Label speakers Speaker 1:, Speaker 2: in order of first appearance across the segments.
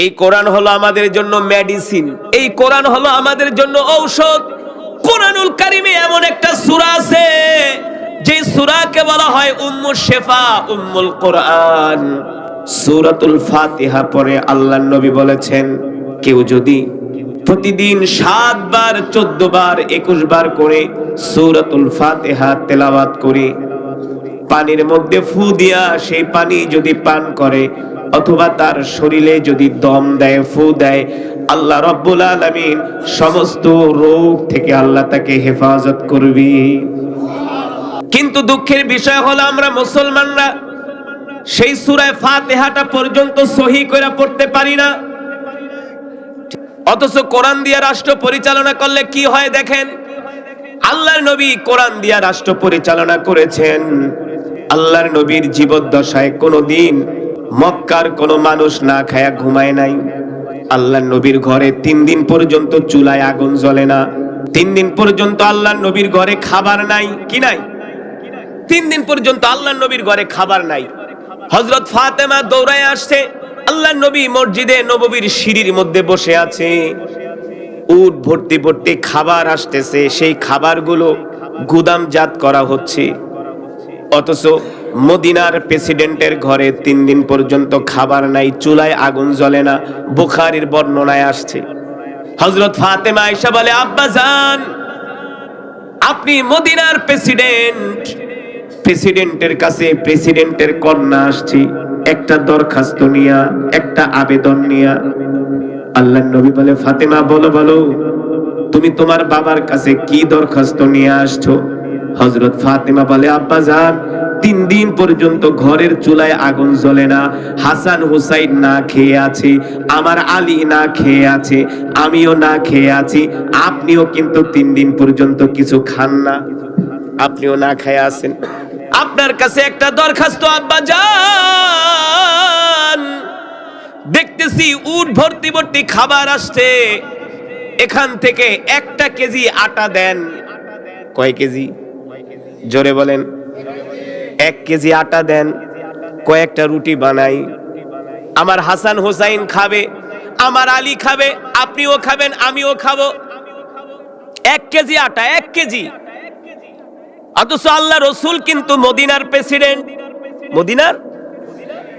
Speaker 1: এই কোরআন হলো আমাদের জন্য মেডিসিন, এই কোরআন হলো আমাদের জন্য ঔষধ। কোরআনুল কারিমে এমন একটা সূরা আছে যে সূরাকে বলা হয় উম্মুশ শিফা, উম্মুল কোরআন। সূরাতুল ফাতিহা পড়ে আল্লাহর নবী বলেছেন, কেউ যদি প্রতিদিন 7 বার 14 বার 21 বার করে সূরাতুল ফাতিহা তেলাওয়াত করে পানির মধ্যে ফু দিয়া সেই পানি যদি পান করে অথবা তার শরীরে যদি দম দেয়, ফু দেয়, আল্লাহ রাব্বুল আলামিন সমস্ত রোগ থেকে আল্লাহ তাকে হেফাজত করবে। কিন্তু দুঃখের বিষয় হলো আমরা মুসলমানরা সেই সূরা ফাতিহাটা পর্যন্ত সহি করে পড়তে পারি না। অথচ কোরআন দিয়ে রাষ্ট্র পরিচালনা করলে কি হয় দেখেন, আল্লাহর নবী কোরআন দিয়ে রাষ্ট্র পরিচালনা করেছেন। আল্লাহর নবীর জীবদ্দশায় কোনোদিন মক্কার কোনো মানুষ না খায়া ঘুমায় নাই। আল্লাহর নবীর ঘরে 3 দিন পর্যন্ত চুলায় আগুন জ্বলে না। 3 দিন পর্যন্ত আল্লাহর নবীর ঘরে খাবার নাই। কি নাই? 3 দিন পর্যন্ত আল্লাহর নবীর ঘরে খাবার নাই। হযরত ফাতেমা দৌড়ায় আসছে, আল্লাহর নবী মসজিদে নববীর সিঁড়ির মধ্যে বসে আছে। উট ভর্তি ভর্তি খাবার আসতেছে, সেই খাবারগুলো গুদামজাত করা হচ্ছে। অথচ মদিনার প্রেসিডেন্টের ঘরে 3 দিন পর্যন্ত খাবার নাই, চুলায় আগুন জ্বলে না। বুখারীর বর্ণনায় আসছে। হযরত ফাতেমা আয়েশা বলে, আব্বা জান, আপনি মদিনার প্রেসিডেন্টের কাছে প্রেসিডেন্টের কন্যা আসছে একটা দরখাস্ত নিয়া, একটা আবেদন নিয়া। আল্লাহর নবী বলে, ফাতেমা বলো বলো, তুমি তোমার বাবার কাছে কি দরখাস্ত নিয়ে আসছো? হযরত ফাতেমা বলে, আব্বা জান, 3 দিন পর্যন্ত ঘরের চুলায় আগুন জ্বলে না। হাসান হুসাইন না খেয়ে আছে, আমার আলী না খেয়ে আছে, আমিও না খেয়ে আছি। আপনিও কিন্তু 3 দিন পর্যন্ত কিছু খান না, আপনিও না খেয়ে আছেন। আপনার কাছে একটা দরখাস্ত আব্বা জান, দেখতেছি উট ভর্তি ভর্তি খাবার আসছে, এখান থেকে 1 কেজি আটা দেন। কয় কেজি? জোরে বলেন। 1 কেজি আটা দেন, কয়েকটা রুটি বানাই। আমার হাসান হোসাইন খাবে, আমার আলী খাবে, আপনিও খাবেন, আমিও খাবো। 1 কেজি আটা, 1 কেজি। অথচ আল্লাহ রসুল কিন্তু মদিনার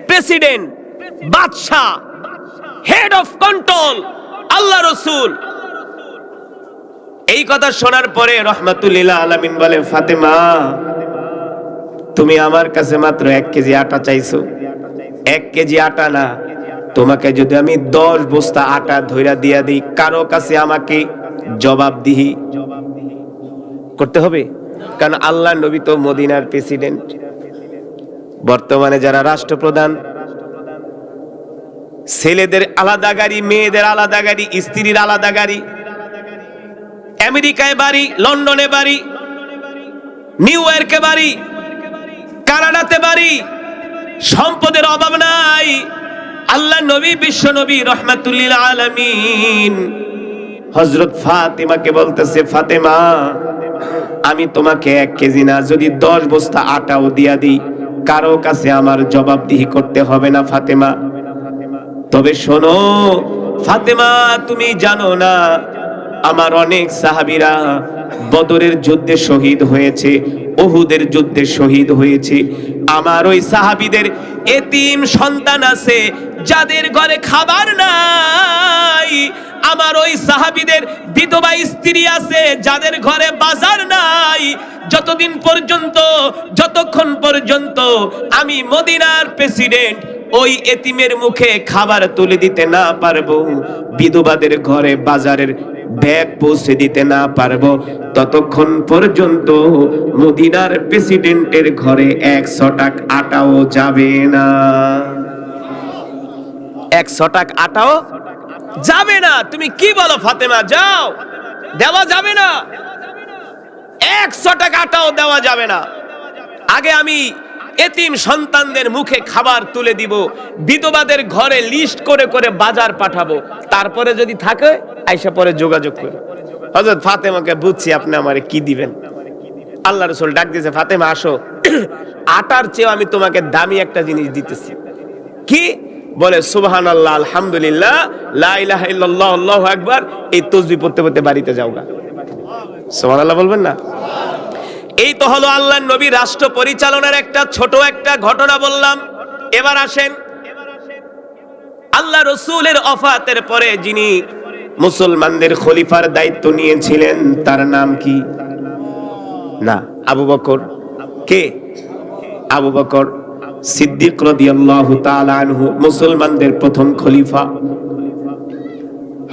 Speaker 1: প্রেসিডেন্ট, বাদশাহ, হেড অফ কন্ট্রোল, আল্লাহ রসুল। এই কথা শোনার পরে রহমাতুল্লিল আলামিন বলে, ফাতেমা, তুমি আমার কাছে মাত্র 1 কেজি আটা চাইছো। 1 কেজি আটা না, তোমাকে যদি আমি 10 বস্তা আটা ধইরা দিয়া দিই, কারো কাছে আমাকে জবাবদিহি করতে হবে? কারণ আল্লাহ নবী তো মদিনার প্রেসিডেন্ট। বর্তমানে যারা রাষ্ট্রপ্রধান, ছেলেদের আলাদা গাড়ি, মেয়েদের আলাদা গাড়ি, স্ত্রীর আলাদা গাড়ি, আমেরিকায় বাড়ি, লন্ডনে বাড়ি, নিউ ইয়র্কে বাড়ি, কানাডাতে বাড়ি, সম্পদের অভাব নাই। আল্লাহ নবী, বিশ্ব নবী রহমাতুল্লিল আলামিন হযরত ফাতেমাকে বলতেছে, ফাতেমা, আমি তোমাকে 1 কেজি না, যদি 10 বস্তা আটাও দিয়া দিই, কারো কাছে আমার জবাবদিহি করতে হবে না ফাতেমা। তবে শোনো ফাতেমা, তুমি জানো না, আমার অনেক সাহাবীরা বদরের যুদ্ধে শহীদ হয়েছে, উহুদের যুদ্ধে শহীদ হয়েছে। আমার ওই সাহাবীদের এতিম সন্তান আছে যাদের ঘরে খাবার নাই। আমার ওই সাহাবীদের বিধবা স্ত্রী আছে যাদের ঘরে বাজার নাই। যতক্ষণ পর্যন্ত আমি মদিনার প্রেসিডেন্ট ওই এতিমের মুখে খাবার তুলে দিতে না পারবো, বিধবাদের ঘরে বাজারের ব্যাগ পৌঁছে দিতে না পারবো, ততক্ষণ পর্যন্ত মদিনার প্রেসিডেন্টের ঘরে 100 টাকা আটাও যাবে না। 100 টাকা আটাও যাবে না। তুমি কি বলো ফাতেমা? যাও, দেওয়া যাবে না। 100 টাকা আটাও দেওয়া যাবে না। আগে আমি এতিম সন্তানদের মুখে খাবার তুলে দিব, বিধবাদের ঘরে লিস্ট করে করে বাজার পাঠাবো, তারপরে যদি থাকে আইসা পরে যোগাযোগ করে। হযরত ফাতেমাকে, বুঝছি আপনি আমারে কি দিবেন। আল্লাহ রাসূল ডাক দিয়েছে, ফাতেমা আসো, আটার চেয়ে আমি তোমাকে দামি একটা জিনিস দিতেছি। কি? বলে সুবহানাল্লাহ, আলহামদুলিল্লাহ, লা ইলাহা ইল্লাল্লাহ, আল্লাহু আকবার, এই তাসবিহ পড়তে পড়তে বাড়িতে যাওগা। সুবহানাল্লাহ বলবেন না? এই তো হলো আল্লাহর নবী রাষ্ট্র পরিচালনার একটা ছোট একটা ঘটনা বললাম। এবার আসেন আল্লাহ রাসূলের ওফাতের পরে যিনি মুসলমানদের খলিফার দায়িত্ব নিয়েছিলেন তার নাম কি? না, আবু বকর। কে? আবু বকর সিদ্দিক রাদিয়াল্লাহু তাআলা আনহু, মুসলমানদের প্রথম খলিফা।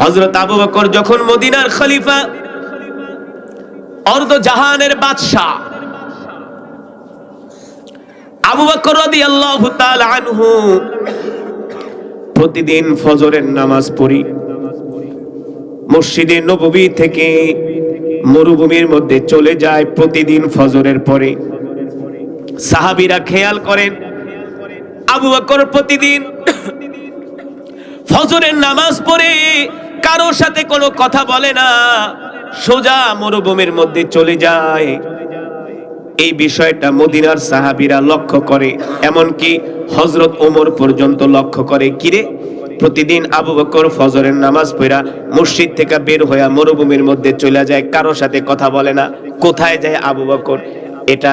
Speaker 1: হযরত আবু বকর যখন মদিনার খলিফা, অর্ধ জাহানের বাদশা আবু বকর রাদিয়াল্লাহু তাআলা আনহু প্রতিদিন ফজরের নামাজ পড়ি মসজিদে নববী থেকে মরুভূমির মধ্যে চলে যায় প্রতিদিন ফজরের পরে। সাহাবীরা খেয়াল করেন আবু বকর প্রতিদিন ফজরের নামাজ পড়ে কারোর সাথে কোনো কথা বলে না, সোজা মরুভূমির মধ্যে চলে যায়। এই বিষয়টা মদিনার সাহাবীরা লক্ষ্য করে, এমনকি হযরত ওমর পর্যন্ত লক্ষ্য করে। কিরে, প্রতিদিন আবু বকর ফজরের নামাজ পড়া মসজিদ থেকে বের হয়ে মরুভূমির মধ্যে চলে যায়, কারোর সাথে কথা বলে না, কোথায় যায় আবু বকর? এটা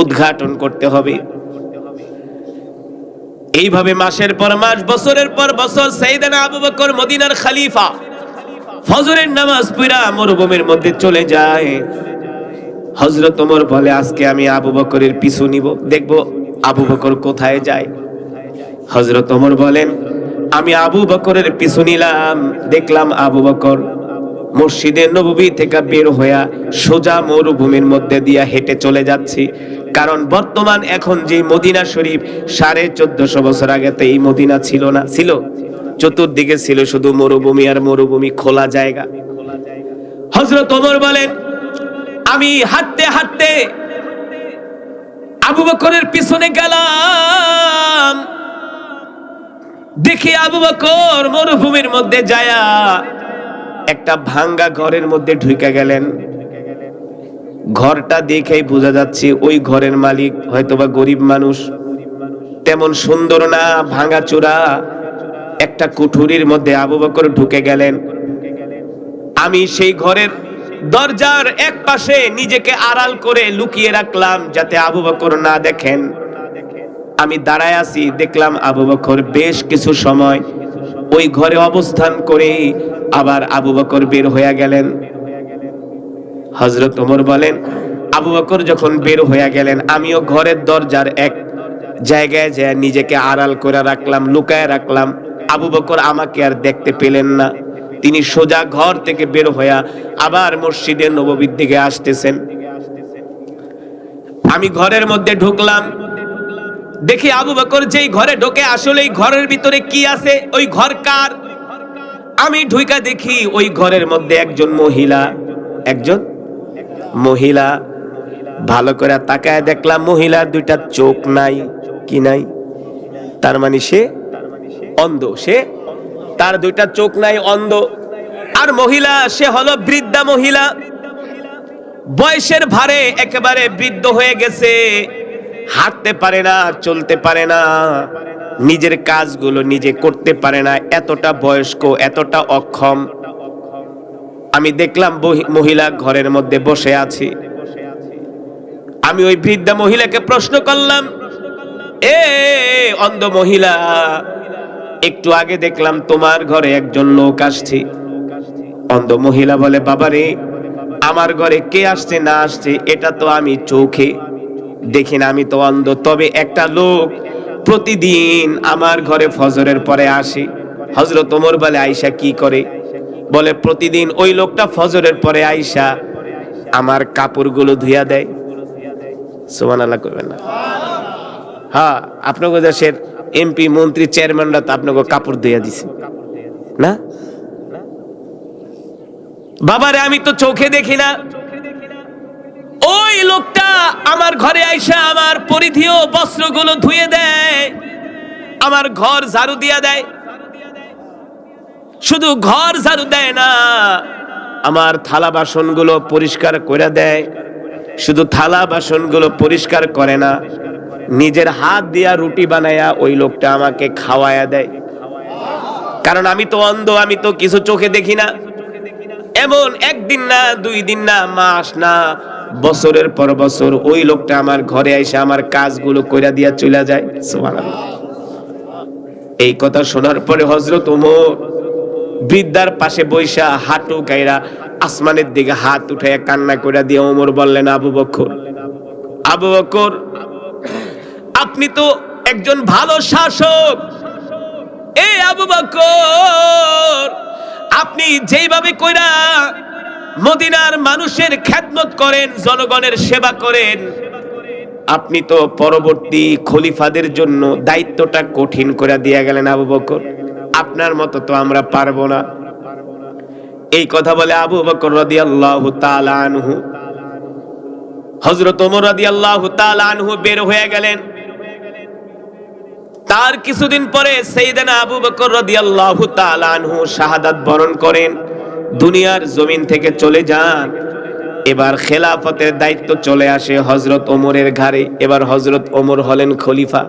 Speaker 1: উদ্ঘাটন করতে হবে। এইভাবে মাসের পর মাস, বছরের পর বছর সাইয়েদনা আবু বকর মদিনার খলিফা ফজরের নামাজ পড়া মরুভূমির মধ্যে চলে যায়। হযরত ওমর বলে, আজকে আমি আবু বকরের পিছু নিব, দেখব আবু বকর কোথায় যায়। হযরত ওমর বলেন, আমি আবু বকরের পিছু নিলাম, দেখলাম আবু বকর মসজিদে নববী থেকে বের হইয়া সোজা মরুভূমির মধ্যে দিয়া হেঁটে চলে যাচ্ছি। কারণ বর্তমান এখন যে মদিনা শরীফ, 1450 বছর আগে তো এই মদিনা ছিল না, ছিল চতুর্দিকে ছিল শুধু মরুভূমি আর মরুভূমি, খোলা জায়গা। হযরত ওমর বলেন, আমি হাঁটতে হাঁটতে আবু বকরের পিছনে গেলাম, দেখি আবু বকর মরুভূমির মধ্যে যায়া একটা ভাঙ্গা ঘরের মধ্যে ঢুকে গেলেন। ঘরটা দেখেই বোঝা যাচ্ছে ওই ঘরের মালিক হয়তোবা গরিব মানুষ, তেমন সুন্দর না, ভাঙাচোরা একটা কুঠুরির মধ্যে আবু বকর ঢুকে গেলেন। আমি সেই ঘরের দরজার এক পাশে নিজেকে আড়াল করে লুকিয়ে রাখলাম যাতে আবু বকর না দেখেন। আমি দাঁড়ায় আছি, দেখলাম আবু বকর বেশ কিছু সময় ওই ঘরে অবস্থান করে আবার আবু বকর বের হয়ে গেলেন। হযরত ওমর বলেন, আবু বকর যখন বের হয়ে গেলেন, আমিও ঘরের দরজার এক জায়গায় যায় নিজেকে আড়াল করে রাখলাম, লুকায় রাখলাম। আবু বকর আমাকে আর দেখতে পেলেন না, তিনি সোজা ঘর থেকে বের হয়ে আবার মসজিদে নববীর দিকে আসতেছেন। আমি ঘরের মধ্যে ঢুকলাম, দেখি আবু বকর যেই ঘরে ঢোকে আসলেই ঘরের ভিতরে কি আছে, ওই ঘর কার? আমি ঢুইকা দেখি ওই ঘরের মধ্যে একজন মহিলা। ভালো করে তাকায় দেখলাম মহিলার দুইটা চোখ নাই। কি নাই? তার মানে সে অন্ধ, তার দুইটা চোখ নাই, অন্ধ। আর মহিলা, সে হলো বৃদ্ধা মহিলা, বয়সের ভারে একেবারে বৃদ্ধ হয়ে গেছে, হাঁটতে পারে না, চলতে পারে না, নিজের কাজগুলো নিজে করতে পারে না, এতটা বয়স্ক, এতটা অক্ষম। আমি দেখলাম মহিলা ঘরের মধ্যে বসে আছে। আমি ওই বৃদ্ধা মহিলাকে প্রশ্ন করলাম, এ অন্ধ মহিলা, একটু আগে দেখলাম তোমার ঘরে একজন লোক আসছে। অন্ধ মহিলা বলে, বাবারে, আমার ঘরে কে আসছে না আসছে এটা তো আমি চোখে দেখি না, আমি তো অন্ধ, তবে একটা লোক প্রতিদিন আমার ঘরে ফজরের পরে আসে। হযরত ওমর বলে, আয়েশা কি করে? বলে, প্রতিদিন ওই লোকটা ফজরের পরে আয়েশা আমার কাপড়গুলো ধুইয়া দেয়। সুবহানাল্লাহ কইবেন না? হ্যাঁ, আপনাদের দেশের এমপি, মন্ত্রী, চেয়ারম্যানরা তো আপনাকে কাপড় ধুইয়া দিছে না? বাবারে, আমি তো চোখে দেখি না। ওই লোকটা আমার ঘরে আইসা আমার পরিধেয় বস্ত্রগুলো ধুয়ে দেয়, আমার ঘর ঝাড়ু দিয়া দেয়। শুধু ঘর ঝাড়ু দেয় না, আমার থালা বাসনগুলো পরিষ্কার করে দেয়। শুধু থালা বাসনগুলো পরিষ্কার করে না, নিজের হাত দিয়া রুটি বানায়া ওই লোকটা আমাকে খাওয়ায়া দেয়। কারণ আমি তো অন্ধ, আমি তো কিছু চোখে দেখি না। এমন একদিন না, 2 দিন না, মাস না, বছরের পর বছর ওই লোকটা আমার ঘরে এসে আমার কাজগুলো কইরা দিয়া চলে যায়। সুবহানাল্লাহ। এই কথা শোনার পরে হযরত ওমর বৃদ্ধার পাশে বৈশা হাঁটু গাইরা আসমানের দিকে হাত উঠাইয়া কান্না কইরা দিয়ে ওমর বললেন, আবু বকর, আবু বকর, আপনি তো একজন ভালো শাসক। এই আবু বকর, আপনি যেইভাবে কইরা মদিনার মানুষের খেদমত করেন, জনগণের সেবা করেন, আপনি তো পরবর্তী খলিফাদের জন্য দায়িত্বটা কঠিন করে দিয়ে গেলেন। আবু বকর, আপনার মতো তো আমরা পারবো না। এই কথা বলে আবু বকর রাদিয়াল্লাহু তাআলা আনহু, হযরত ওমর রাদিয়াল্লাহু তাআলা আনহু বের হয়ে গেলেন। তার কিছুদিন পরে সাইয়েদনা আবু বকর রাদিয়াল্লাহু তাআলা আনহু শাহাদাত বরণ করেন, দুনিয়ার জমিন থেকে চলে যান। এবার খেলাফতের দায়িত্ব চলে আসে হযরত ওমরের ঘাড়ে। এবার হযরত ওমর হলেন খলিফা।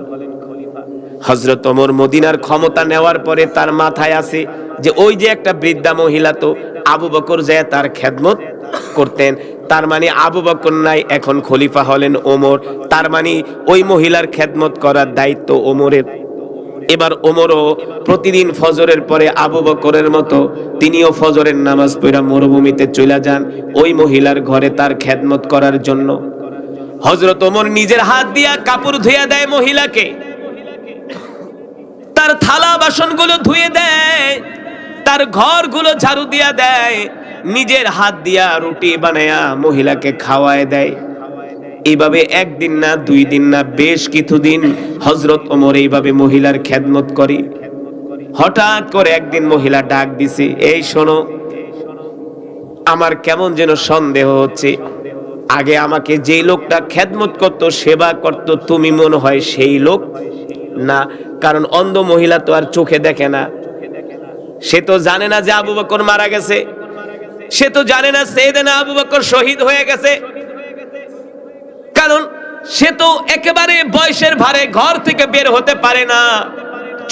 Speaker 1: হযরত ওমর মদিনার ক্ষমতা নেওয়ার পরে তার মাথায় আছে যে ওই যে একটা বৃদ্ধা মহিলা, তো আবু বকর যায় তার খেদমত করতেন, তার মানে আবু বকর নাই, এখন খলিফা হলেন ওমর, তার মানে ওই মহিলার খেদমত করার দায়িত্ব ওমরের। এবার ওমরও প্রতিদিন ফজরের পরে আবু বকরের মতো তিনিও ফজরের নামাজ পড়া মরুভূমিতে চলে যান ওই মহিলার ঘরে তার খেদমত করার জন্য। হযরত ওমর নিজের হাত দিয়া কাপড় ধুইয়া দেয় মহিলাকে, তার থালা বাসনগুলো ধুয়ে দেয়, তার ঘরগুলো ঝাড়ু দিয়া দেয়, নিজের হাত দিয়া রুটি বানায়া মহিলাকে খাওয়ায় দেয়। এইভাবে একদিন না, 2 দিন না, বেশ কিছুদিন হযরত ওমর এইভাবে মহিলার খেদমত করে। হঠাৎ করে একদিন মহিলা ডাক দিছে, এই শোনো, আমার কেমন যেন সন্দেহ হচ্ছে, আগে আমাকে যেই লোকটা খেদমত করত, সেবা করত, তুমি মনে হয় সেই লোক না। কারণ অন্ধ মহিলা তো আর চোখে দেখে না, সে তো জানে না যে আবু বকর মারা গেছে, সে তো জানে না সাইয়েদনা আবু বকর শহীদ হয়ে গেছে, কারণ সে তো একেবারে বয়সের ভারে ঘর থেকে বের হতে পারে না,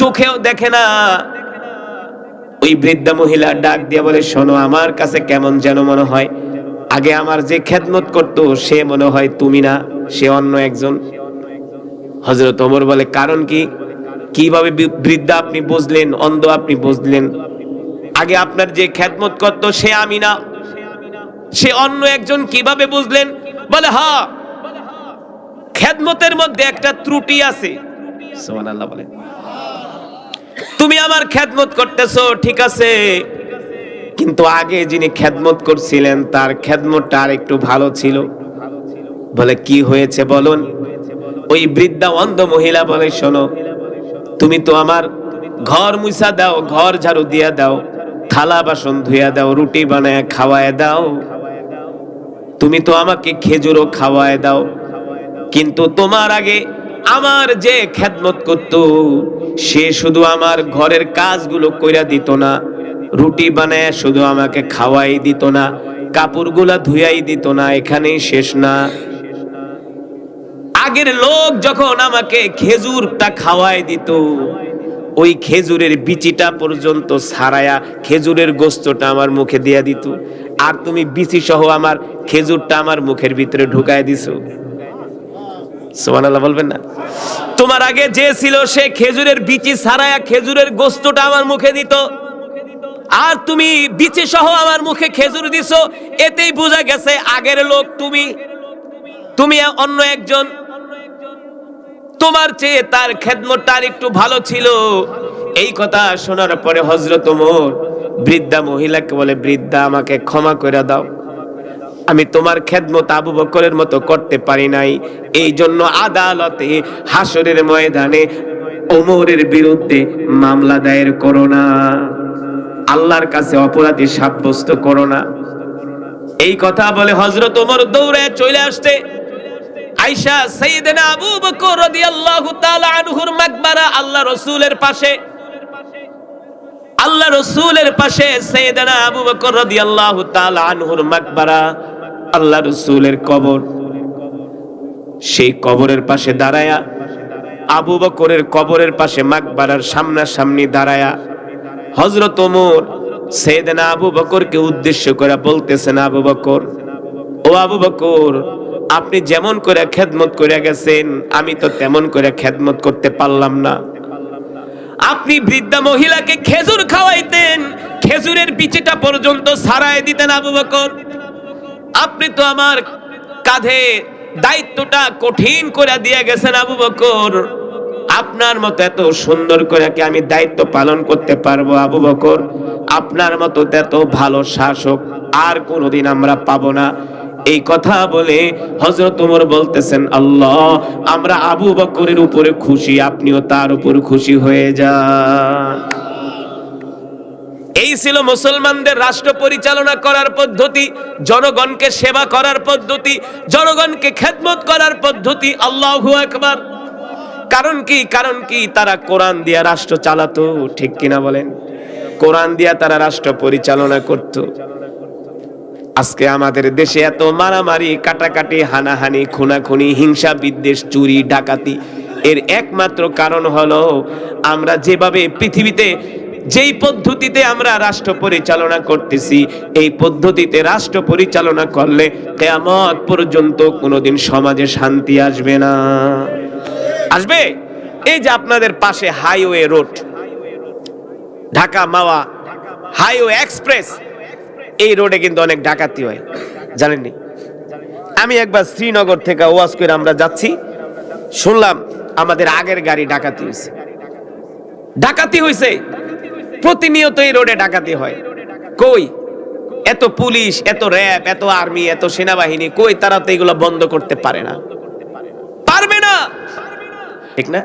Speaker 1: চোখেও দেখে না। ওই বৃদ্ধা মহিলা ডাক দিয়ে বলে, শোনো, আমার কাছে কেমন যেন মনে হয় আগে আমার যে খেদমত করত সে মনে হয় তুমি না, সে অন্য একজন। হযরত ওমর বলে, কারণ কি? কিভাবে বৃদ্ধা আপনি বুঝলেন, অন্ধ আপনি বুঝলেন? আগে আপনার যে খেদমত করত সে আমি না, সে অন্য একজন, কিভাবে বুঝলেন? বলে, হ্যাঁ, খেদমতের মধ্যে একটা ত্রুটি আছে। সুবহানাল্লাহ বলে, তুমি আমার খেদমত করতেছো ঠিক আছে, কিন্তু আগে যিনি খেদমত করছিলেন তার খেদমতটা আর একটু ভালো ছিল। বলে, কি হয়েছে বলুন? ওই বৃদ্ধা অন্ধ মহিলা বলে, শোনো, তুমি তো আমার ঘর মুছা দাও, ঘর ঝাড়ু দিয়া দাও, থালা বাসন ধুইয়া দাও, রুটি বানায় খাওয়ায় দাও, তুমি তো আমাকে খেজুরও খাওয়ায় দাও, কিন্তু তোমার আগে আমার যে খেদমত করত সে শুধু আমার ঘরের কাজগুলো কইরা দিত না, রুটি বানায় শুধু আমাকে খাওয়াই দিত না, কাপড়গুলা ধুইয়াই দিত না, এখানেই শেষ না। আগের লোক যখন আমাকে খেজুরটা খাওয়াই দিত, ওই খেজুরের বিচিটা পর্যন্ত ছাড়ায়া খেজুরের গোস্তটা আমার মুখে দিয়া দিত, আর তুমি বিচি সহ আমার খেজুরটা আমার মুখের ভিতরে ঢুকায় দিছো। সুবহানাল্লাহ বলবেন না? তোমার আগে যে ছিল সে খেজুরের বিচি ছাড়ায়া খেজুরের গোস্তটা আমার মুখে দিত, আর তুমি বিচি সহ আমার মুখে খেজুর দিছো। এতেই বোঝা গেছে আগের লোক তুমি, তুমি অন্য একজন, তোমার চেয়ে তার খেদমতটা একটু ভালো ছিল। এই কথা শোনার পরে হযরত ওমর বৃদ্ধা মহিলাকে বলে, বৃদ্ধা, আমাকে ক্ষমা করে দাও, আমি তোমার খেদমত আবু বকরের মতো করতে পারি নাই, এই জন্য আদালতে হাসরের ময়দানে ওমরের বিরুদ্ধে মামলা দায়ের করো না, আল্লাহর কাছে অপরাধী সাব্যস্ত করো না। এই কথা বলে হযরত ওমর দৌড়ে চলে আসতে আয়েশা সাইয়েদনা আবু বকর রাদিয়াল্লাহু তাআলা আনহুর মাকবারা, আল্লাহ রাসূলের পাশে, আল্লাহ রাসূলের পাশে সাইয়েদনা আবু বকর রাদিয়াল্লাহু তাআলা আনহুর মাকবারা, আল্লাহ রাসূলের কবর। সেই কবরের পাশে দাঁড়ায়া, আবু বকরের কবরের পাশে মাকবারার সামনাসামনি দাঁড়ায়া হযরত ওমর সাইয়েদনা আবু বকরকে উদ্দেশ্য করে বলতেছেন, আবু বকর, ও আবু বকর, আপনি যেমন করে খেদমত করে গেছেন আমি তো তেমন করে খেদমত করতে পারলাম না। আপনি বৃদ্ধা মহিলাকে খেজুর খাওয়াইতেন, খেজুরের বিচিটা পর্যন্ত ছাড়াই দিতেন আবু বকর। আপনি তো আমার কাঁধে দায়িত্বটা কঠিন করে দিয়ে গেছেন আবু বকর। আপনার মতো এত সুন্দর করে কি আমি দায়িত্ব পালন করতে পারবো আবু বকর? আপনার মতো এত ভালো শাসক আর কোনোদিন আমরা পাবো না। এই কথা বলে হযরত ওমর বলতেছেন, আল্লাহ, আমরা আবু বকরের উপরে খুশি, আপনিও তার উপর খুশি হয়ে যান। এই ছিল মুসলমানদের রাষ্ট্র পরিচালনা করার পদ্ধতি, জনগণকে সেবা করার পদ্ধতি, জনগণকে খেদমত করার পদ্ধতি। আল্লাহু আকবার। কারণ কি তারা কোরআন দিয়া রাষ্ট্র চালাতো, ঠিক কিনা বলেন? কোরআন দিয়া তারা রাষ্ট্র পরিচালনা করত। আজকে আমাদের দেশে এত মারামারি, কাটাকাটি, হানাহানি, খুনাখুনি, হিংসা, বিদ্বেষ, চুরি, ডাকাতি, এর একমাত্র কারণ হলো আমরা যেভাবে পৃথিবীতে যেই পদ্ধতিতে আমরা রাষ্ট্র পরিচালনা করতেছি, এই পদ্ধতিতে রাষ্ট্র পরিচালনা করলে কিয়ামত পর্যন্ত কোনোদিন সমাজে শান্তি আসবে না। আসবে? এই যে আপনাদের পাশে হাইওয়ে রোড, ঢাকা মাওয়া হাইওয়ে এক্সপ্রেস, এই রোডে কিন্তু অনেক ডাকাতি হয়, জানেননি? আমি একবার শ্রীনগর থেকে ওয়াজ করে আমরা যাচ্ছি, শুনলাম আমাদের আগের গাড়ি ডাকাতি হয়েছে। ডাকাতি হয়েছে, প্রতিনিয়ত এই রোডে ডাকাতি হয়। কই এত পুলিশ, এত র্যাব, এত আর্মি, এত সেনাবাহিনী, কই তারা তো এগুলো বন্ধ করতে পারে না, পারবে না, ঠিক না?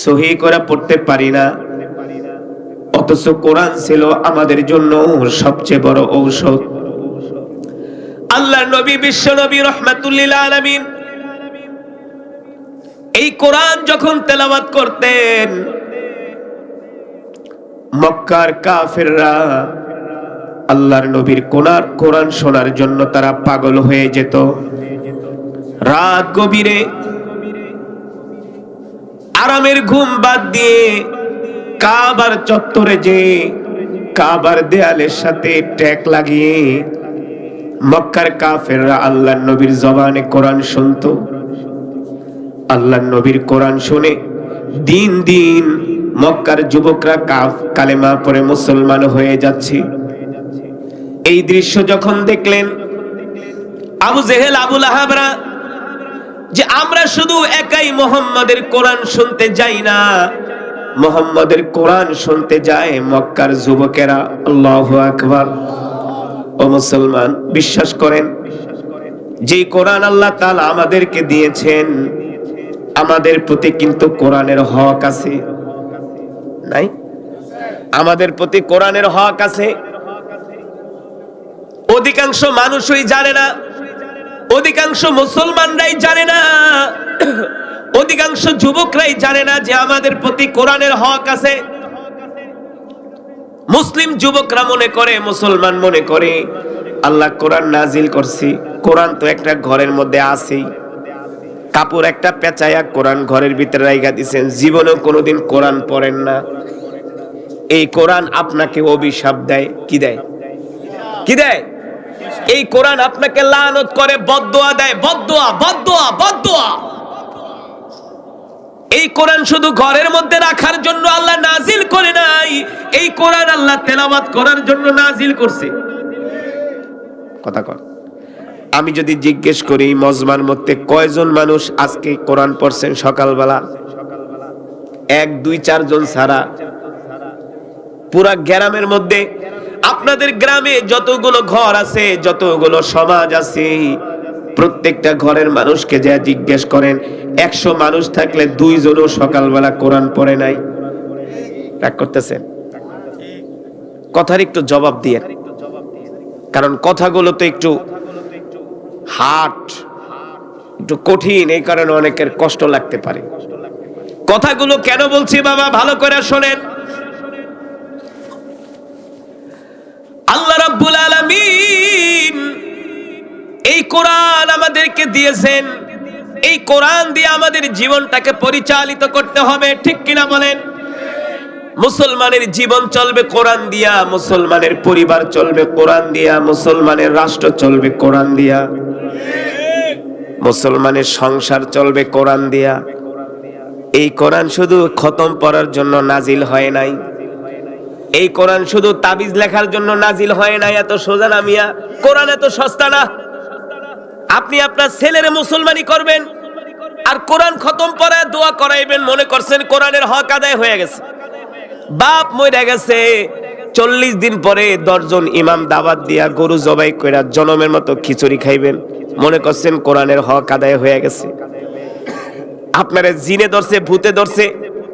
Speaker 1: সহি করে পড়তে পারি না, অথচ কোরআন ছিল আমাদের জন্য সবচেয়ে বড় ঔষধ। আল্লাহর নবী, বিশ্ব নবী রাহমাতুল লিল আলামিন এই কোরআন যখন তেলাওয়াত করতেন, মক্কার কাফেররা আল্লাহর নবীর কোরআন শোনার জন্য তারা পাগল হয়ে যেত। রাত গভীরে আরামের ঘুম বাদ দিয়ে কাবার চত্বরে যে কাবার দেয়ালের সাথে ট্যাক লাগিয়ে মক্কার কাফেররা আল্লাহর নবীর জবানে কোরআন শুনতো। আল্লাহর নবীর কোরআন শুনে দিন দিন মক্কার যুবকরা কালেমা পড়ে মুসলমান হয়ে যাচ্ছে। এই দৃশ্য যখন দেখলেন আবু জেহেল, আবু লাহাবরা, যে আমরা শুধু একাই মুহাম্মাদের কোরআন শুনতে যাই না, মুহাম্মাদের কোরআন শুনতে যায় মক্কার যুবকেরা। আল্লাহু আকবার। ও মুসলমান, বিশ্বাস করেন যে কোরআন আল্লাহ তাআলা আমাদেরকে দিয়েছেন, আমাদের প্রতি কিন্তু কোরআনের হক আছে, নাই? আমাদের প্রতি কোরআনের হক আছে। অধিকাংশ মানুষই জানে না, অধিকাংশ মুসলমানরাই জানে না, অধিকাংশ যুবকরাই জানে না যে আমাদের প্রতি কোরআনের হক আছে। মুসলিম যুবকরা মনে করে, মুসলমান মনে করে আল্লাহ কোরআন নাজিল করছি, কোরআন তো একটা ঘরের মধ্যে আছেই, কাপড় একটা পেঁচায়া কোরআন ঘরের ভিতরে রাইখা দিয়েছেন, জীবনেও কোনোদিন কোরআন পড়েন না। এই কোরআন আপনাকে অভিশাপ দেয়। কি দেয়? কি দেয়? এই কোরআন আপনাকে লানত করে, বদদোয়া দেয়, বদদোয়া, বদদোয়া, বদদোয়া। এই কোরআন শুধু ঘরের মধ্যে রাখার জন্য আল্লাহ নাজিল করে নাই, এই কোরআন আল্লাহ তেলাওয়াত করার জন্য নাজিল করছে। কথা কর। আমি যদি জিজ্ঞেস করি মজমার মধ্যে কয়জন মানুষ আজকে কোরআন পড়ছেন সকালবেলা? 1, 2, 4 জন ছাড়া পুরা গ্রামের মধ্যে, আপনাদের গ্রামে যতগুলো ঘর আছে, যতগুলো সমাজ আছে, প্রত্যেকটা ঘরের মানুষকে যা জিজ্ঞেস করেন, 100 মানুষ থাকলে 2 জনও সকালবেলা কোরআন পড়ে নাই। রাগ করতেছেন? কথার একটু জবাব দিয়ে, কারণ কথাগুলো তো একটু হার্ড, একটু কঠিন, এই কারণে অনেকের কষ্ট লাগতে পারে। কথাগুলো কেন বলছি বাবা, ভালো করে শোনেন। আল্লাহ রাব্বুল আলামিন এই কোরআন আমাদেরকে দিয়েছেন, এই কোরআন দিয়ে আমাদের জীবনটাকে পরিচালিত করতে হবে, ঠিক কিনা বলেন? মুসলমানের জীবন চলবে কোরআন দিয়া, মুসলমানের পরিবার চলবে কোরআন দিয়া, মুসলমানের রাষ্ট্র চলবে কোরআন দিয়া, মুসলমানের সংসার চলবে কোরআন দিয়া। এই কোরআন শুধু খতম পড়ার জন্য নাজিল হয় নাই, এই কোরআন শুধু তাবিজ লেখার জন্য নাজিল হয় নাই। এত সোজা না মিয়া, কোরআন এত সস্তা না। আপনি আপনার ছেলের মুসলমানি করবেন আর কোরআন খতম পড়ায় দোয়া করাইবেন, মনে করছেন কোরআনের হক আদায় হয়ে গেছে। বাপ মরে গেছে, 40 দিন পরে 10 জন ইমাম দাওয়াত দিয়া গরু জবাই কইরা জনমের মতো খিচুড়ি খাইবেন, মনে করছেন কোরআনের হক আদায় হয়ে গেছে। আপনারা জিনে ধরছে, ভূতে ধরছে,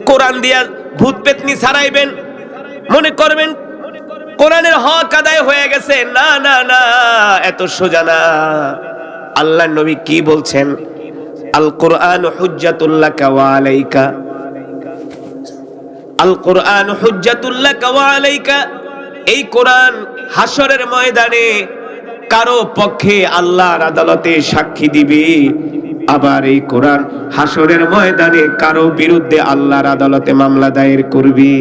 Speaker 1: কোরআন দিয়া ভূত পেতনি ছাড়াইবেন, মনে করবেন কোরআনের হক আদায় হয়ে গেছে। না না না, এত সোজা না। আল্লাহর নবী কি বলছেন? আল কোরআন হুজ্জাতুল লাকা ওয়া আলাইকা, আল কোরআন হুজ্জাতুল লাকা ওয়া আলাইকা। এই কোরআন হাসরের ময়দানে কারো পক্ষে আল্লাহর আদালতে সাক্ষী দিবে, আবার এই কোরআন হাসরের ময়দানে কারো বিরুদ্ধে আল্লাহর আদালতে মামলা দায়ের করবে।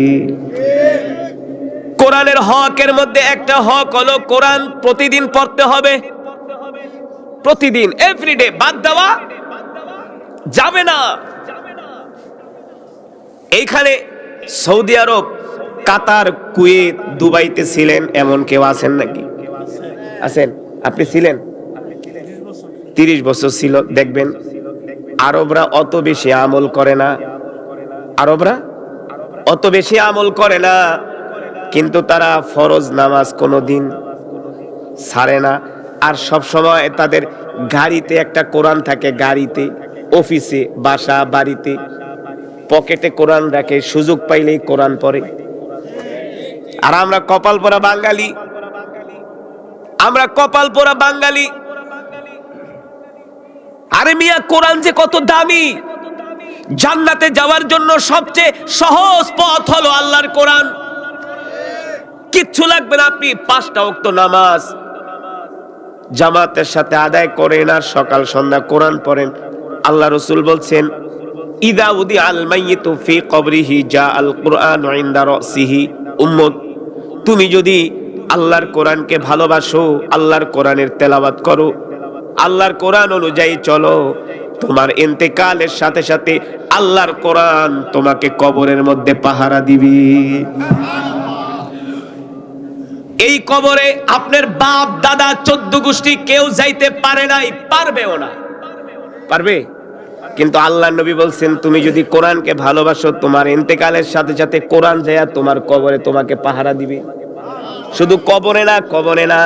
Speaker 1: কোরআনের হকের মধ্যে একটা হক হলো কোরআন প্রতিদিন পড়তে হবে, প্রতিদিন, এভরিডে। বাদ দেওয়া যাবে না। এইখানে সৌদি আরব, কাতার, কুয়েত, দুবাইতে ছিলেন এমন কেউ আছেন নাকি? আছেন? আপনি ছিলেন? 30 বছর ছিল। দেখবেন আরবরা অত বেশি আমল করে না, আরবরা অত বেশি আমল করে না, কিন্তু তারা ফরজ নামাজ কোনোদিন ছাড়ে না। আর সব সময় তাদের গাড়িতে একটা কোরআন থাকে, গাড়িতে, অফিসে, বাসা, বাড়িতে পকেটে কোরআন রাখে, সুযোগ পাইলেই কোরআন পড়ে। আর আমরা কপাল পোড়া বাঙালি, আমরা কপাল পোড়া বাঙালি। আরে মিয়া, কোরআন যে কত দামি! জান্নাতে যাওয়ার জন্য সবচেয়ে সহজ পথ হলো আল্লাহর কোরআন। কিচ্ছু লাগবে না, আপনি 5টা ওয়াক্ত নামাজ জামাতের সাথে আদায় করেন আর সকাল সন্ধ্যা কোরআন পড়েন। আল্লাহ রাসূল বলছেন, ইদা উদি আল মাইয়িতু ফি কবরিহি জা আল কুরআন ইনদা রাসিহি। উম্মত, তুমি যদি আল্লাহর কোরআনকে ভালোবাসো, আল্লাহর কোরআনের তেলাওয়াত করো, আল্লাহর কোরআন অনুযায়ী চলো, তোমার ইন্তেকালের সাথে সাথে আল্লাহর কোরআন তোমাকে কবরের মধ্যে পাহারা দিবে। এই কবরে আপনার বাপ দাদা 14 গোষ্ঠী কেউ যাইতে পারে নাই, পারবেও না। পারবে? কিন্তু আল্লাহর নবী বলছেন, তুমি যদি কোরআনকে ভালোবাসো, তোমার ইন্তেকালের সাথে সাথে কোরআন যায়া তোমার কবরে তোমাকে পাহারা দিবে। শুধু কবরে না, কবরে না,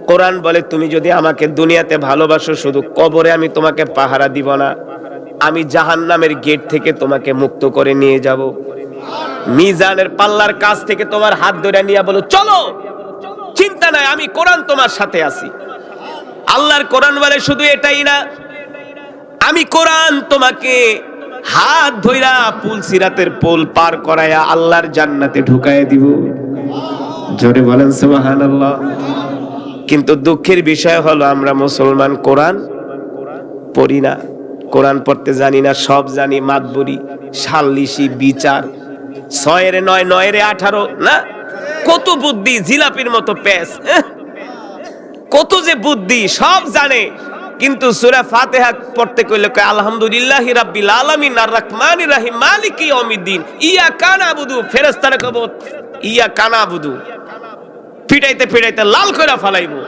Speaker 1: কোরআন বলে তুমি যদি আমাকে দুনিয়াতে ভালোবাসো, শুধু কবরে আমি তোমাকে পাহারা দিব না, আমি জাহান্নামের গেট থেকে তোমাকে মুক্ত করে নিয়ে যাব। মিজানের পাল্লার কাছ থেকে তোমার হাত ধরে নিয়ে বলো, চলো, চিন্তা নাই, আমি কোরআন তোমার সাথে আছি। আল্লাহর কোরআন বলে শুধু এটাই না, আমি কোরআন তোমাকে হাত ধইরা পুল সিরাতের পুল পার করায়া আল্লাহর জান্নাতে ঢুকায়া দিব। জোরে বলেন সুবহানাল্লাহ। কিন্তু দুঃখের বিষয় হলো আমরা মুসলমান কোরআন পড়ি না, কোরআন পড়তে জানি না। সব জানি মাতবরি, সাল্লিশি, বিচার, 6 9 9 18 না, কত বুদ্ধি, জিলাপির মতো পেস, কত যে বুদ্ধি, সব জানে। কিন্তু সূরা ফাতিহা পড়তে কইলে কয় আলহামদুলিল্লাহি রাব্বিল আলামিন আর রহমানির রহিম মালিকি ইয়াউমিদ্দিন ইয়াকা নাবুদু। ফেরেশতারা কব ইয়াকা নাবুদু, পিটাইতে পিটাইতে লাল কইরা ফালাইবো।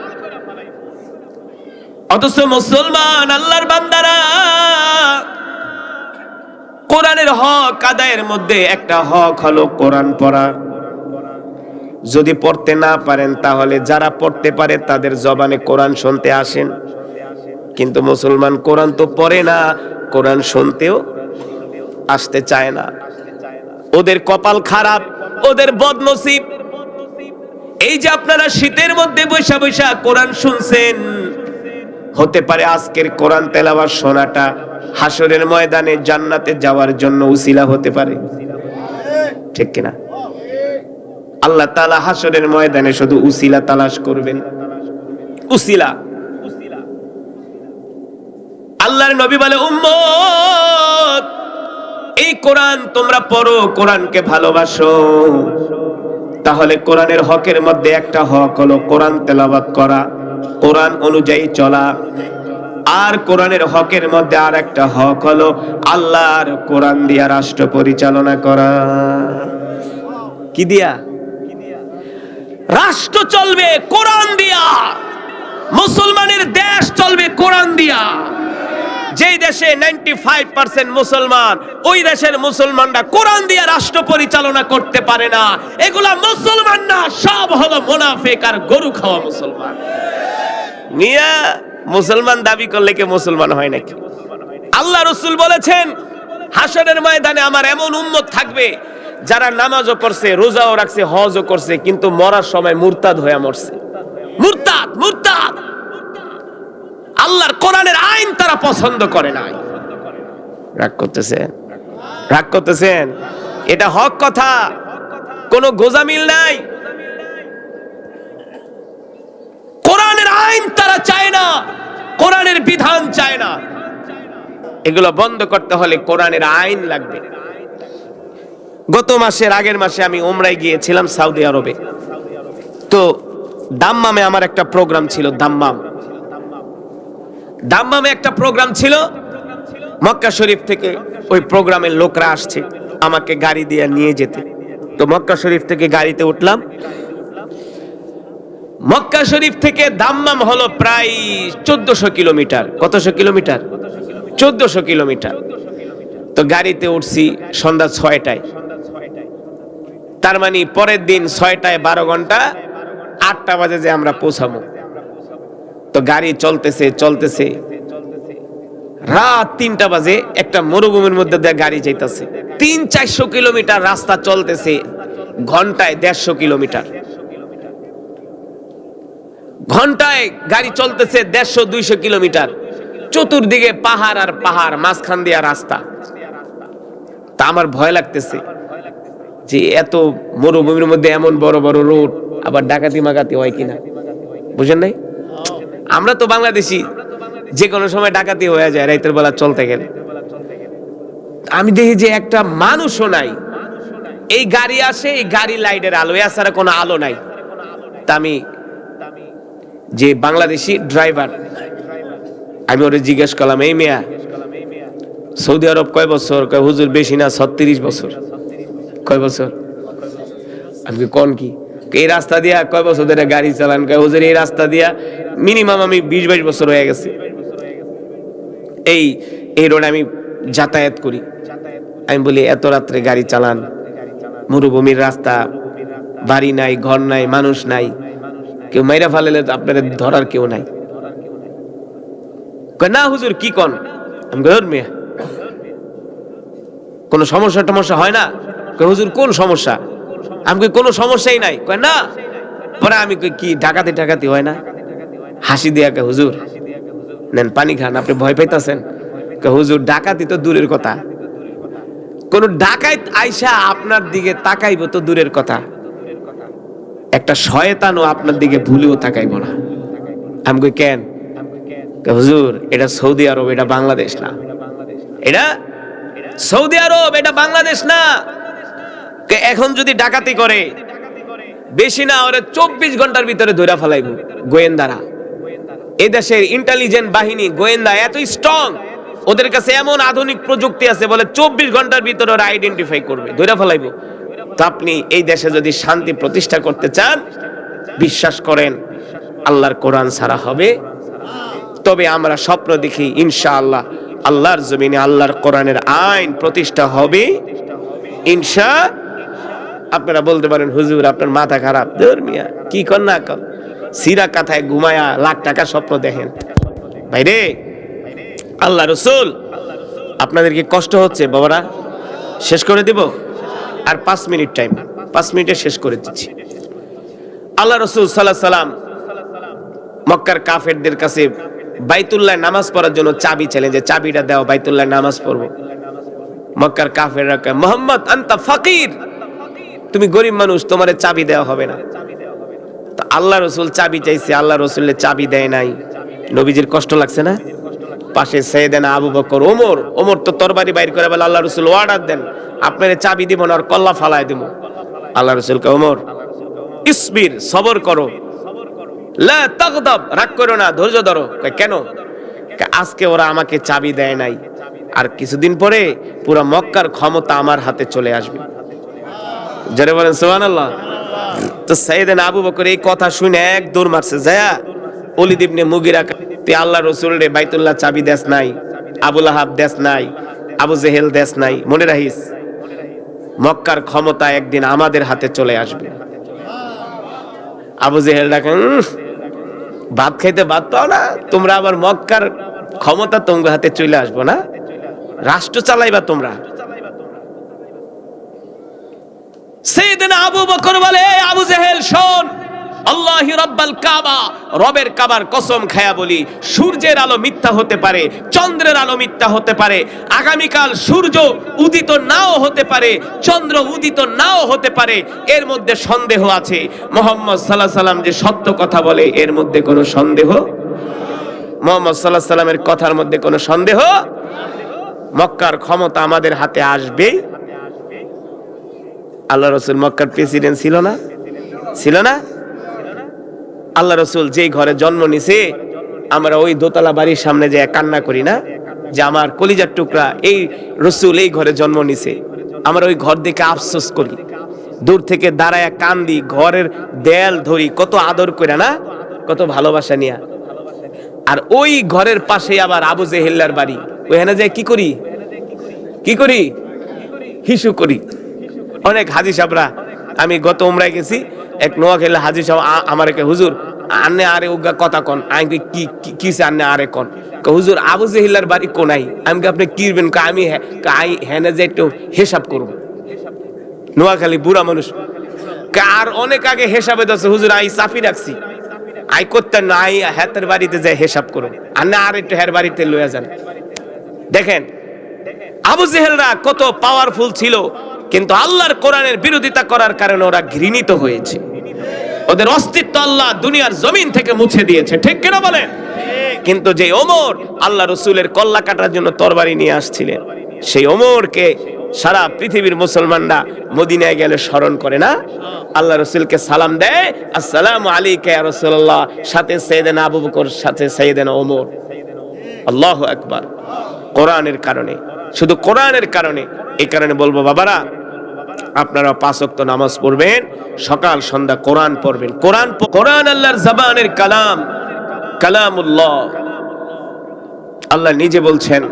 Speaker 1: অথচ মুসলমান আল্লাহর বান্দারা কোরআনের হক আদায়ের মধ্যে একটা হক হলো কোরআন পড়া। যদি পড়তে না পারেন তাহলে যারা পড়তে পারে তাদের জবানে কোরআন শুনতে আসেন। কিন্তু মুসলমান কোরআন তো পড়ে না, কোরআন শুনতেও আসতে চায় না। ওদের কপাল খারাপ, ওদের বদনসিব। এই যে আপনারা শীতের মধ্যে বৈশা বৈশা কোরআন শুনছেন, হতে পারে আজকের কোরআন তেলাওয়াত শোনাটা হাসরের ময়দানে জান্নাতে যাওয়ার জন্য উসিলা হতে পারে, ঠিক কিনা? আল্লাহ তাআলা হাসরের ময়দানে শুধু উসিলা তালাশ করবেন, উসিলা। আল্লাহর নবী বলে, উম্মত এই কোরআন তোমরা পড়ো, কোরআনকে ভালোবাসো, তাহলে কোরআনের হকের মধ্যে একটা হক হলো কোরআন তেলাওয়াত করা, কোরআন অনুযায়ী চলা। আর কোরআনের হকের মধ্যে আর একটা হক হলো আল্লাহর কোরআন দিয়া রাষ্ট্র পরিচালনা করা। কি দিয়া? রাষ্ট্র চলবে কোরআন দিয়া, মুসলমানের দেশ চলবে কোরআন দিয়া। যেই দেশে 95% মুসলমান, ওই দেশের মুসলমানরা কোরআন দিয়া রাষ্ট্র পরিচালনা করতে পারে না। এগুলা মুসলমান না, সব হলো মুনাফিক আর গরু খাওয়া মুসলমান। মিয়া মুসলমান দাবি করলে কে মুসলমান হয় নাকি? আল্লাহ রাসূল বলেছেন হাশরের ময়দানে আমার এমন উম্মত থাকবে যারা নামাজও পড়ছে, রোজাও রাখছে, হজও করছে, কিন্তু মরার সময় মুরতাদ হয়ে মরছে। মুরতাদ, মুরতাদ। আল্লাহর কোরআনের আইন তারা পছন্দ করে না। রাগ করতেছেন? রাগ করতেছেন? এটা হক কথা, কোনো গোজামিল নাই। কোরআনের আইন তারা চায় না, কোরআনের বিধান চায় না। এগুলো বন্ধ করতে হলে কোরআনের আইন লাগবে। গত মাসের আগের মাসে আমি উমরায় গিয়েছিলাম সৌদি আরবে। তো দাম্মামে আমার একটা প্রোগ্রাম ছিল। দাম্মামে একটা প্রোগ্রাম ছিল। মক্কা শরীফ থেকে ওই প্রোগ্রামের লোকরা আসছে আমাকে গাড়ি দিয়ে নিয়ে যেতে। তো মক্কা শরীফ থেকে গাড়িতে উঠলাম। মক্কা শরীফ থেকে দাম্মাম হলো প্রায় 1400 কিলোমিটার। কতশো কিলোমিটার? 1400 কিলোমিটার। তো গাড়িতে উঠছি সন্ধ্যা 6টায়। তার মানে পরের দিন 6টায় 12 ঘন্টা, 8টা বাজে যে আমরা পৌঁছাবো। তো গাড়ি চলতেছে রাত 3টা বাজে একটা মরুভূমির মধ্যে দিয়ে গাড়ি যাইতেছে। 300-400 কিলোমিটার রাস্তা চলতেছে, ঘন্টায় 150 কিলোমিটার। ঘন্টায় গাড়ি চলতেছে 150-200 কিলোমিটার। চতুর্দিকে পাহাড় আর পাহাড়, মাঝখান দিয়া রাস্তা। তা আমার ভয় লাগতেছে যে এত মরুভূমির মধ্যে এমন বড় বড় রোড, আবার ডাকাতি মাকাতি হয় কিনা। বুঝেন নাই? আমরা তো বাংলাদেশি, যে কোনো সময় ডাকাতি হয়ে যায় রাতের বেলা চলতে গেলে। আমি দেখি যে একটা মানুষও নাই। এই গাড়ি আসে, এই গাড়ি লাইটের আলো, এছাড়া কোনো আলো নাই। তা আমি যে বাংলাদেশি ড্রাইভার, আমি ওরে জিজ্ঞেস করলাম, এই মিয়া সৌদি আরব কয় বছর? কয় হুজুর বেশি না, 36 বছর। কয় বছর? আমি কোন কি এই রাস্তা দিয়া কয় বছর ধরে গাড়ি চালান? কয় হুজুর এই রাস্তা দিয়া মিনিমাম আমি 20-22 বছর হয়ে গেছে। এই রোডে আমি যাতায়াত করি। আমি বলি এত রাত্রে গাড়ি চালান, মরুভূমির রাস্তা, বাড়ি নাই, ঘর নাই, মানুষ নাই, কেউ মাইরা ফেলালে আপনাদের ধরার কেউ নাই। কয় না হুজুর কি কোন? আমি কই মিয়া কোন সমস্যা হয় না? কয় হুজুর কোন সমস্যা? আমি কই কোনো সমস্যাই নাই। কয় না। পরে আমি কই কি ডাকাতি হয় না? হাসি দিয়া কয় হুজুর নেন পানি খান, আপনি ভয় পাইতাছেন। কয় হুজুর ডাকাতি তো দূরের কথা, কোন ডাকাত আইসা আপনার দিকে তাকাইব তো দূরের কথা, একটা শয়তানও আপনার দিকে ভুলেও তাকাইব না। আমি কই কেন? হুজুর এটা সৌদি আরব, এটা বাংলাদেশ না। এটা সৌদি আরব, এটা বাংলাদেশ না। এখন যদি ডাকাতি করে বেশি না ওরে 24 ঘন্টার ভিতরে ধরে ফেলাইব গোয়েন্দারা। এই দেশের ইন্টেলিজেন্ট বাহিনী, গোয়েন্দা এত স্ট্রং, ওদের কাছে এমন আধুনিক প্রযুক্তি আছে, বলে 24 ঘন্টার ভিতরে ওরা আইডেন্টিফাই করবে, ধরে ফেলাইব। তো আপনি এই দেশে যদি শান্তি প্রতিষ্ঠা করতে চান, বিশ্বাস করেন আল্লাহর কোরআন ছাড়া হবে। তবে আমরা স্বপ্ন দেখি ইনশাআল্লাহ আল্লাহর জমিনে আল্লাহর কোরআনের আইন প্রতিষ্ঠা হবে ইনশা। আপনারা বলতে পারেন হুজুর আপনার মাথা খারাপ, ধর্মিয়া কি কর না কর, সিরা কাথায় ঘুমায়া লাখ টাকা স্বপ্ন দেখেন। ভাইরে আল্লাহ রসুল, আপনাদেরকে কষ্ট হচ্ছে বাবারা? শেষ করে দিব আর 5 মিনিট টাইম, 5 মিনিটে শেষ করে দিচ্ছি। আল্লাহ রসুল সাল্লাল্লাহু আলাইহি সাল্লাম মক্কার কাফেরদের কাছে বাইতুল্লাহ নামাজ পড়ার জন্য চাবি চাইলেন, যে চাবিটা দাও, বাইতুল্লাহ নামাজ পড়বো। মক্কার কাফেররা কয় মুহাম্মদ আনতা ফাকির, তুমি গরিব মানুষ, তোমারে চাবি দেওয়া হবে না। তো আল্লাহ রসুল চাবি চাইছে, আল্লাহ রসুলের চাবি দেয় নাই। নবীজির কষ্ট লাগছে না? পাশে সাইয়েদনা আবু বকর, ওমর তো তরবারি বাইর করে বলে, আল্লাহ রাসূল অর্ডার দেন, আপনার চাবি দিব না, আর কল্লা ফালাই দিব। আল্লাহ রাসূল কয়, ওমর ইসবির, সবর করো, লা তাগদাব, রাগ করো না, ধৈর্য ধরো। কয় কেন? আজকে ওরা আমাকে চাবি দেয় নাই, আর কিছুদিন পরে পুরো মক্কার ক্ষমতা আমার হাতে চলে আসবে। যারা বলেন সুবহানাল্লাহ। তো সাইয়েদনা আবু বকর এই কথা শুনে এক দৌড় মারছে, যায়া ওলীদ ইবনে মুগিরা, তুই আল্লাহ রাসূলের বাইতুল্লাহ চাবি দেস নাই, আবু লাহাব দেস নাই, আবু জেহেল দেস নাই, মনে রাখিস মক্কার ক্ষমতা একদিন আমাদের হাতে চলে আসবে। আবু জেহেল ডাকে, ভাত খাইতে ভাত পাও না, তোমরা আবার মক্কার ক্ষমতা তোমার হাতে চলে আসবো না, রাষ্ট্র চালাইবা তোমরা। সাইয়েদনা আবু বকর বলে, আবু জেহেল শোন, আল্লাহি রাব্বাল কাবা, রবের কাবার কসম খায়া বলি, সূর্যের আলো মিথ্যা হতে পারে, চন্দ্রের আলো মিথ্যা হতে পারে, আগামীকাল সূর্য উদিত নাও হতে পারে, চন্দ্র উদিত নাও হতে পারে, এর মধ্যে সন্দেহ আছে। মুহাম্মদ সাল্লাল্লাহু আলাইহি সাল্লাম যে সত্য কথা বলে, এর মধ্যে কোনো সন্দেহ, মুহাম্মদ সাল্লাল্লাহু আলাইহি সাল্লামের কথার মধ্যে কোনো সন্দেহ। মক্কার ক্ষমতা আমাদের হাতে আসবে। আল্লাহ রাসূল মক্কার প্রেসিডেন্ট ছিল না? ছিল না? আল্লাহ রাসূল যেই ঘরে জন্ম নিছে, আমরা ওই দোতলা বাড়ির সামনে যে কান্না করি না, যে আমার কলিজার টুকরা এই রাসূল এই ঘরে জন্ম নিছে, আমরা ওই ঘর দেখে আফসোস করি, দূর থেকে দাঁড়ায় কান্দি, ঘরের দেয়াল ধরি, কত আদর করে না, কত ভালোবাসা নিয়া। আর ওই ঘরের পাশে আবার আবু জেহেলের বাড়ি, ওখানে যে কি করি, কি করি, হিসু করি। অনেক হাজী সাহেবরা, আমি গত উমরায় গেছি, এক নোয়াখালী হাজী সাহেব আমার কে, হুজুর আন্নে আরে উগা কথা কন। আমি কি কিছে আন্নে আরে কন? হুজুর আবু জেহেলের বাড়ি কোনাই। আমি আপনি কি করবেন? আমি হেনে যে একটু হিসাব করব। নোয়াখালী বুড়া মানুষ, আর অনেক আগে হিসাবে দছে, হুজুর আই চাপি রাখছি, আই করতেন না, আই হেতের বাড়িতে যাই হিসাব করুন, আন্নে আর একটু হের বাড়িতে লইয়া যান। দেখেন আবু জেহেলরা কত পাওয়ারফুল ছিল, কিন্তু আল্লাহর কোরআনের বিরোধিতা করার কারণে ওরা ঘৃণিত হয়েছে, ওদের অস্তিত্ব আল্লাহ দুনিয়ার জমিন থেকে মুছে দিয়েছে, ঠিক কিনা বলেন? কিন্তু যে ওমর আল্লাহ রাসূলের কল্লা কাটার জন্য তরবারি নিয়ে আসছিলেন, সেই ওমরকে সারা পৃথিবীর মুসলমানরা মদিনায় গেলে স্মরণ করে না, আল্লাহ রাসূলকে সালাম দেয়, আসসালামু আলাইকা ইয়া রাসূলুল্লাহ, সাথে সাইয়েদনা আবু বকর, সাথে সাইয়েদনা ওমর। আল্লাহু আকবার। কোরআনের কারণে, শুধু কোরআনের কারণে। এই কারণে বলবো বাবারা, আপনারা 5 ওয়াক্ত নামাজ পড়বেন, সকাল সন্ধ্যা কোরআন পড়বেন। কোরআন আল্লাহর জবানের কালাম, কালামুল্লাহ। আল্লাহ নিজে বলছেন,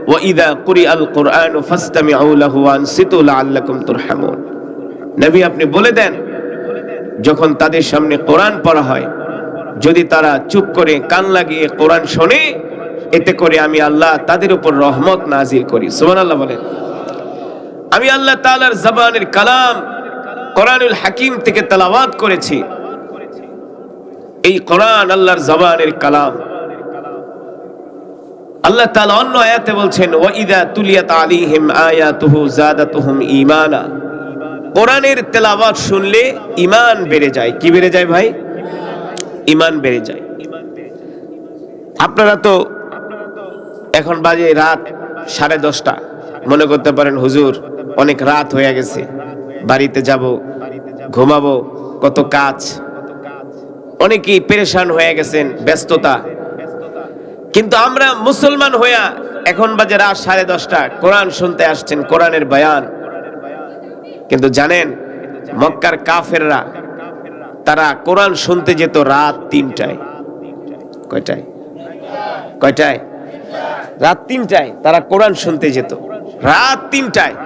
Speaker 1: ওয়া ইযা কুরিআল কুরআনু ফাসতামিউ লাহু ওয়া আনসিতু লাআল্লাকুম তুরহামুন। নবী আপনি বলে দেন, যখন তাদের সামনে কোরআন পড়া হয়, যদি তারা চুপ করে কান লাগিয়ে কোরআন শোনে, এতে করে আমি আল্লাহ তাদের উপর রহমত নাজিল করি। সুবহানাল্লাহ বলেন। আমি আল্লাহ তাআলার জবানের কালাম কোরআনুল হাকিম থেকে তেলাওয়াত করেছি। এই কোরআন আল্লাহর জবানের কালাম। আল্লাহ তাআলা অন্য আয়াতে বলছেন, ওয়া ইযা তুলিয়াত আলাইহিম আয়াতুহু যাদাতুহুম ঈমানা। কোরআনের তেলাওয়াত শুনলে ঈমান বেড়ে যায়। কি বেড়ে যায় ভাই? ঈমান বেড়ে যায়। আপনারা তো এখন বাজে রাত 10:30, মনে করতে পারেন হুজুর অনেক রাত হয়ে গেছে, বাড়িতে যাব, ঘুমাবো, কত কাজ, অনেকেই পেরেশান হয়ে গেছেন, ব্যস্ততা। কিন্তু আমরা মুসলমান হইয়া এখন বাজে রাত 10:30, কোরআন শুনতে আসছেন, কোরআনের বয়ান। কিন্তু জানেন মক্কার কাফেররা, তারা কোরআন শুনতে যেত রাত 3টায়। কয়টায়? কয়টায়? রাত 3টায় তারা কোরআন শুনতে যেত, রাত 3টায়।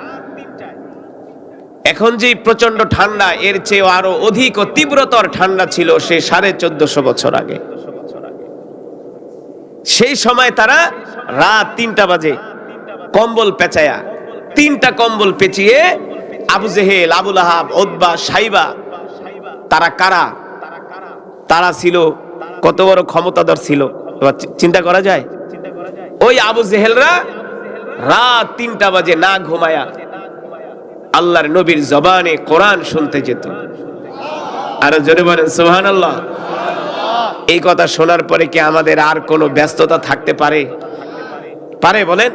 Speaker 1: এখন যে প্রচন্ড ঠান্ডা, এর চেয়ে আরো অধিক ও তীব্রতর ঠান্ডা ছিল সে 1450 বছর আগে। সেই সময় তারা রাত 3টা বাজে কম্বল পেঁচায়া, 3টা কম্বল পেঁচিয়ে আবু জেহেল, আবু লাহাব, উতবা, সাইবা, তারা কারা? তারা ছিল কত বড় ক্ষমতাধর ছিল, চিন্তা করা যায়? ওই আবু জেহেলরা রাত 3টা বাজে না ঘুমায়া আল্লাহর নবীর জবানে কোরআন শুনতে যেত। আর জোরে বলেন সুবহানাল্লাহ। এই কথা শোনার পরে কি আমাদের আর কোনো ব্যস্ততা থাকতে পারে? পারে বলেন?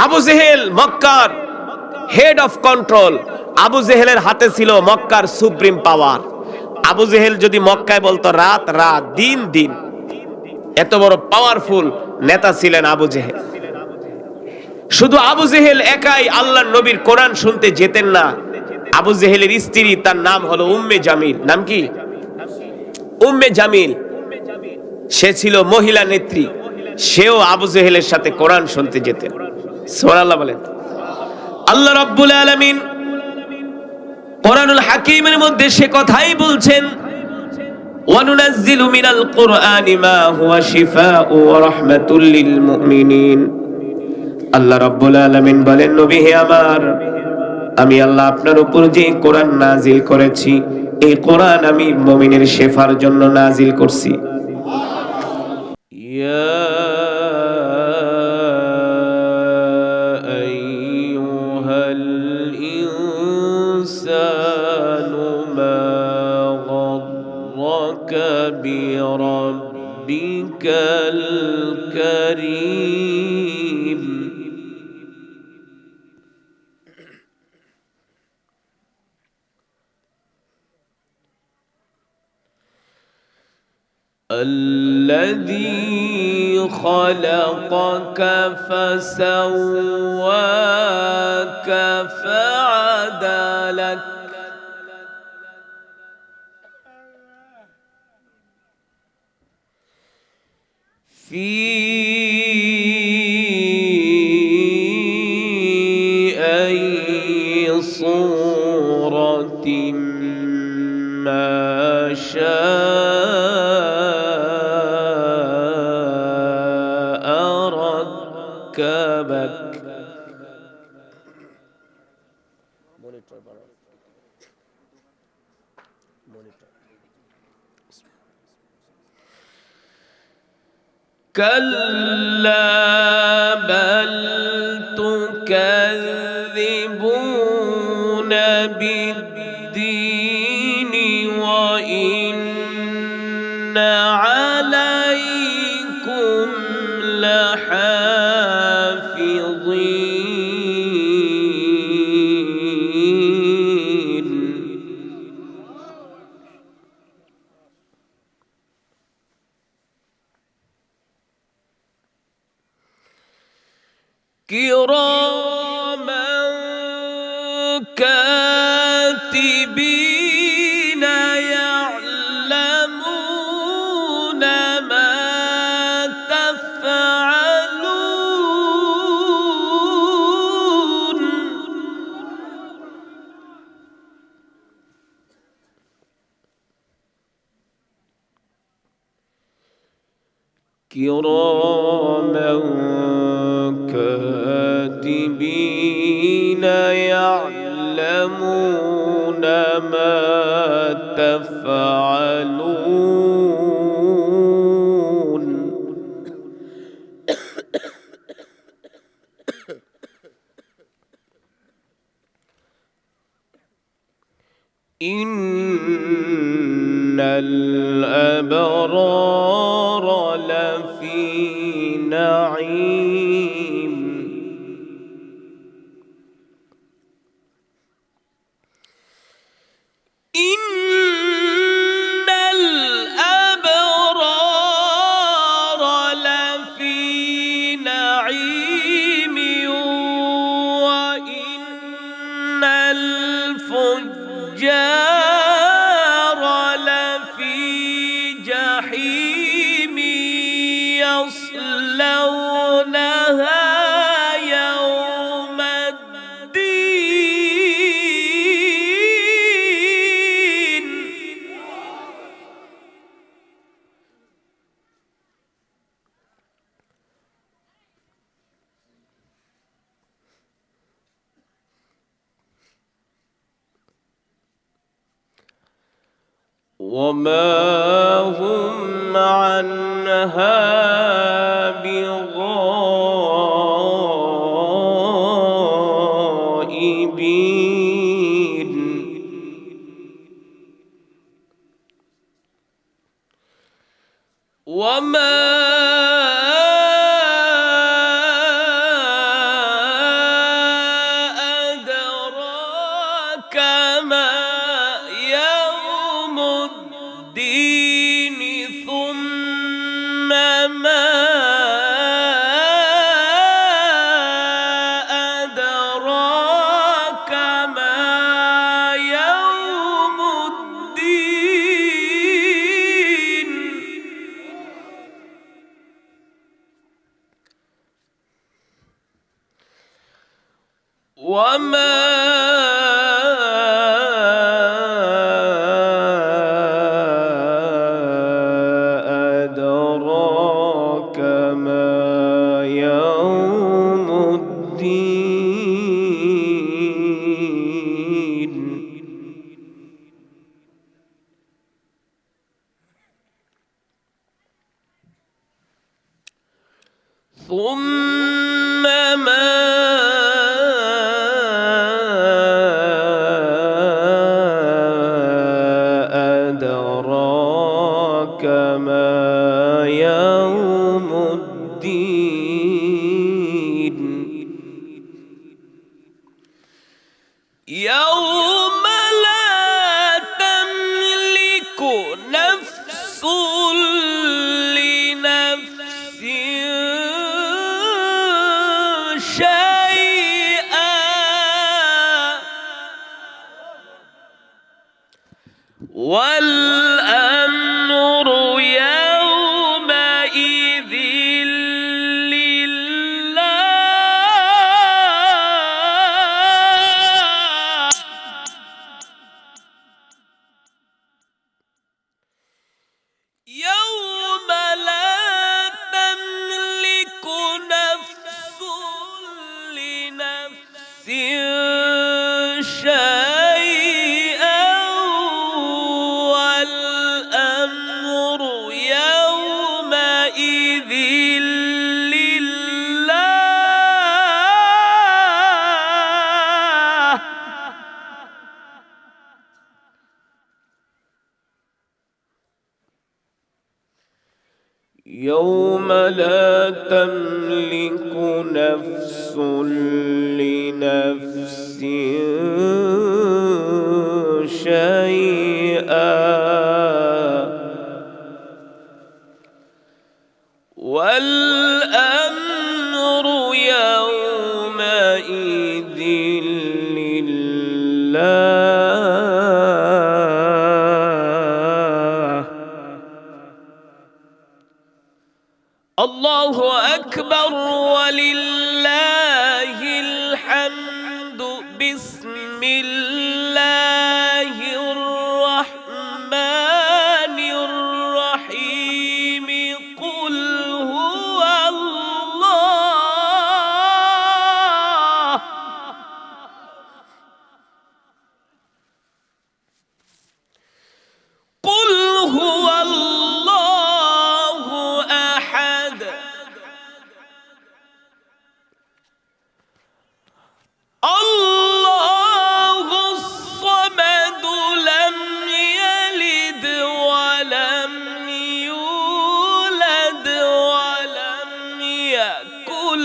Speaker 1: আবু জেহেল মক্কার হেড অফ কন্ট্রোল, আবু জেহেলের হাতে ছিল মক্কার সুপ্রিম পাওয়ার। আবু জেহেল যদি মক্কায় বলতো রাত রাত, দিন দিন, এত বড় পাওয়ারফুল নেতা ছিলেন আবু জেহেল। শুধু আবু জেহেল একাই আল্লাহর নবীর কোরআন শুনতে যেতেন না। আবু জেহেলের স্ত্রী, তার নাম হলো উম্মে জামিল। নাম কি? উম্মে জামিল। সে ছিল মহিলা নেত্রী, সেও আবু জেহেলের সাথে কোরআন শুনতে যেতেন। সুবহানাল্লাহ বলেন। আল্লাহ রাব্বুল আলামিন কোরআনুল হাকীমের মধ্যে সে কথাই বলছেন, ওয়ানুনাজ্জিলু মিনাল কুরআনি মা হুয়া শিফাউ ওয়া রাহমাতুল লিল মুমিনিন। আল্লাহ রাব্বুল আলামিন বলেন, নবী হে আমার, আমি আল্লাহ আপনার উপর যে কোরআন নাজিল করেছি, এই কোরআন আমি মুমিনের শেফার জন্য নাজিল করছি। ইয়া আইয়ুহাল ইনসানু মা গাররাকা বিরাব্বিকাল কারীম। الذي خلقك فسواك فعدلك في أي صورة ما شاء ركبك. كلا بل تكذبون بالدين وإن عليكم لحافظين. كراما كاتبين يعلمون ما تفعلون. كراما كاتبين يعلمون ما تفعلون. إن الأبرار لفي نعيم. إن الأبرار لفي نعيم وإن الفجار لفي جحيم يصلونها يوم الدين. وما هم عنها بغائبين. وما وما أدراك ما يوم الدين ثم ما أدراك ما يوم الدين يوم لا تملك نفس لنفس شيئا والأمر يومئذ لله يوم لا تملك نفس لنفس شيئا والأمر يومئذ لله يوم لا تملك نفس لنفس شيئا والأمر يومئذ لله الله أكبر ولله الحمد بسم الله الرحمن الرحيم قل هو الله قل هو الله أحد الله الصمد لم يلد ولم يولد ولم يكن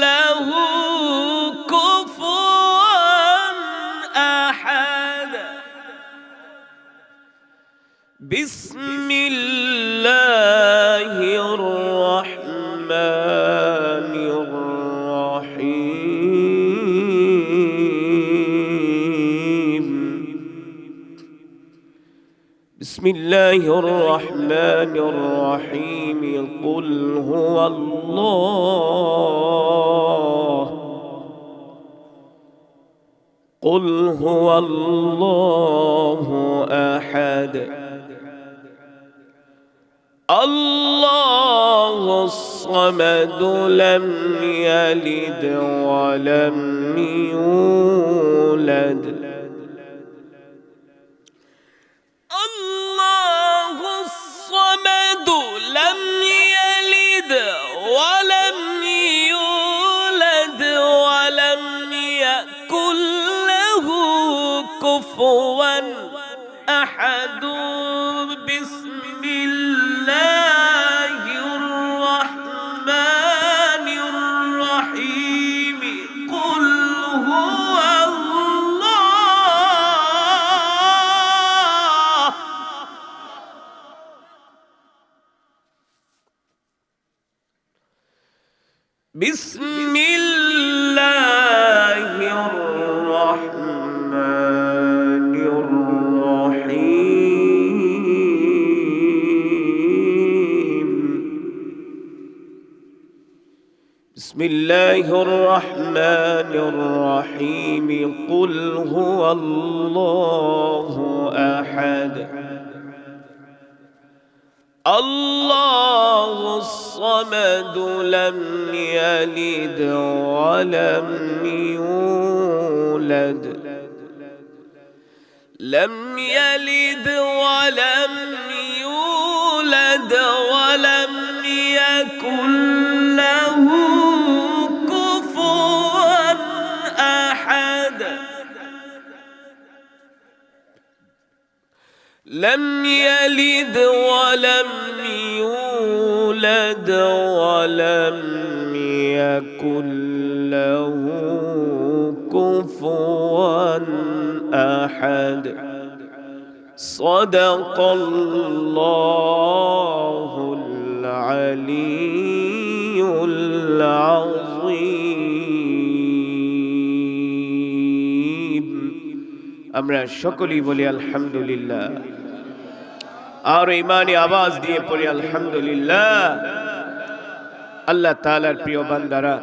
Speaker 1: له كفوا أحد بسم الله الرحمن الرحيم بسم الله الرحمن الرحيم قل هو الله قل هو الله أحد الله الصمد لم يلد ولم يولد الله الصمد لم يلد ولم يولد ولم يكن له كفوا أحد بسم الله الرحمن الرحيم قل هو الله بسم الله الرحمن الرحيم بسم বিসমিল্লাহির রহমানির রহিম কুল হুয়াল্লাহু আহাদ আল্লাহুস সামাদ লাম ইয়ালিদ ওয়া লাম ইউলাদ لم يلد ولم يولد ولم يكن له كفوا أحد لم يلد ولم يولد ولم يكن له كفوا أحد صدق الله العلي العظيم আমরা সকলেই বলি আলহামদুলিল্লাহ আর ঈমানি আওয়াজ দিয়ে পড়ি আলহামদুলিল্লাহ আল্লাহ তাআলার প্রিয় বান্দারা